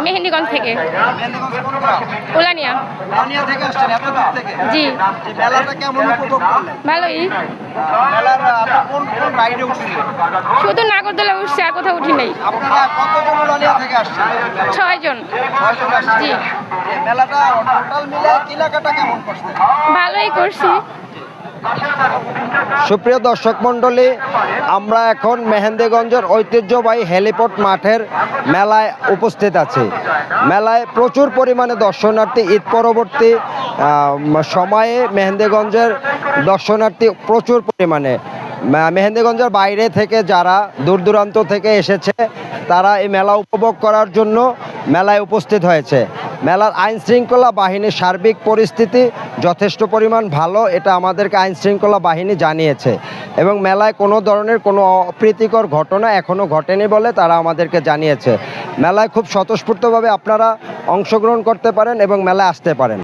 মেহেন্দিগঞ্জ থেকে। মেহেন্দিগঞ্জ কোন গ্রাম? উলানিয়া। উলানিয়া থেকে আসছেন এত দূর থেকে? জি। এই মেলাটা কেমন উপভোগ করলেন? ভালোই। মেলার আপনি কোন কোন রাইডে উঠছিলেন? শুধু নাগরদোলা উঠছে, আর কোথাও উঠি নাই। আপনারা কতজন উলানিয়া থেকে আসছেন? 6 জন। 6 জন আসছেন। জি। এই মেলাটা টোটাল মিলে কেনাকাটা কেমন করছেন? ভালোই করছি। সুপ্রিয় দর্শক মণ্ডলী, আমরা এখন মেহেন্দিগঞ্জের ঐতিহ্যবাহী হেলিপড মাঠের মেলায় উপস্থিত আছি। মেলায় প্রচুর পরিমাণে দর্শনার্থী, ঈদ পরবর্তী সময়ে মেহেন্দিগঞ্জের দর্শনার্থী প্রচুর পরিমাণে। মেহেন্দিগঞ্জের বাইরে থেকে যারা দূর দূরান্ত থেকে এসেছে তারা এই মেলা উপভোগ করার জন্য মেলায় উপস্থিত হয়েছে। মেলার আইন শৃঙ্খলা বাহিনীর সার্বিক পরিস্থিতি যথেষ্ট পরিমাণ ভালো, এটা আমাদেরকে আইন শৃঙ্খলা বাহিনী জানিয়েছে এবং মেলায় কোনো ধরনের কোনো অপ্রীতিকর ঘটনা এখনও ঘটেনি বলে তারা আমাদেরকে জানিয়েছে। মেলায় খুব স্বতঃস্ফূর্তভাবে আপনারা অংশগ্রহণ করতে পারেন এবং মেলায় আসতে পারেন।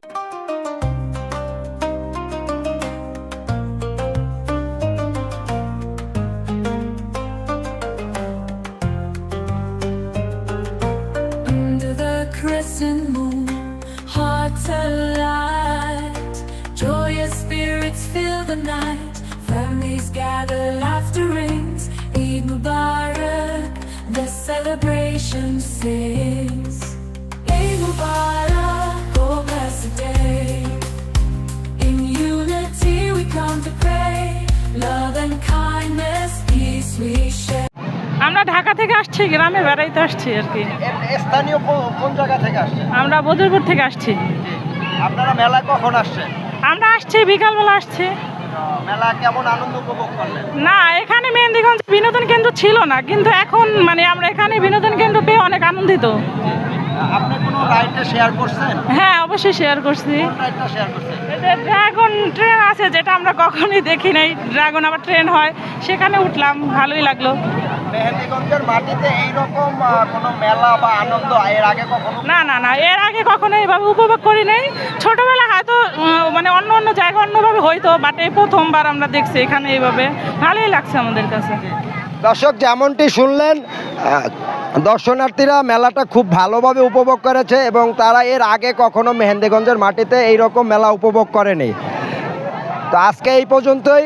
Under the crescent moon, hearts alight, joyous spirits fill the night, families gather, laughter rings, Eid Mubarak, the celebration sings. Eid Mubarak, oh blessed day, in unity we come to pray, love and kindness, peace we share. আমরা ঢাকা থেকে আসছি, গ্রামে বেড়াইতে আসছি আর কি। স্থানীয় কোন জায়গা থেকে আসছেন? আমরা বদরপুর থেকে আসছি। আপনারা মেলা কখন আসছেন? আমরা আসছি বিকালবেলা আসছি। মেলা কেমন আনন্দ উপভোগ করলেন? না, এখানে মেহেন্দিগঞ্জ বিনোদন কেন্দ্র ছিল না, কিন্তু এখন আমরা এখানে বিনোদন কেন্দ্র পেয়ে অনেক আনন্দিত। আপনি কোনো রাইডে শেয়ার করছেন? হ্যাঁ, অবশ্যই শেয়ার করছি। কোন রাইডটা শেয়ার করছেন? ড্রাগন ট্রেন আছে, যেটা আমরা কখনোই দেখি নাই। ড্রাগন আবার ট্রেন হয়, সেখানে উঠলাম, ভালোই লাগলো। মেহেন্দিগঞ্জের মাটিতে এইরকম কোনো মেলা বা আনন্দ এর আগে কখনো? না না না, এর আগে কখনো এইভাবে উপভোগ করি নাই। ছোটবেলা হয়তো অন্য অন্য জায়গায় অন্যভাবে হইতো, বাট এই প্রথমবার আমরা দেখছি এখানে এইভাবে, ভালোই লাগছে আমাদের কাছে। দর্শক যেমনটি শুনলেন, দর্শনার্থীরা মেলাটা খুব ভালোভাবে উপভোগ করেছে এবং তারা এর আগে কখনো মেহেন্দিগঞ্জের মাটিতে এইরকম মেলা উপভোগ করেনি। তো আজকে এই পর্যন্তই।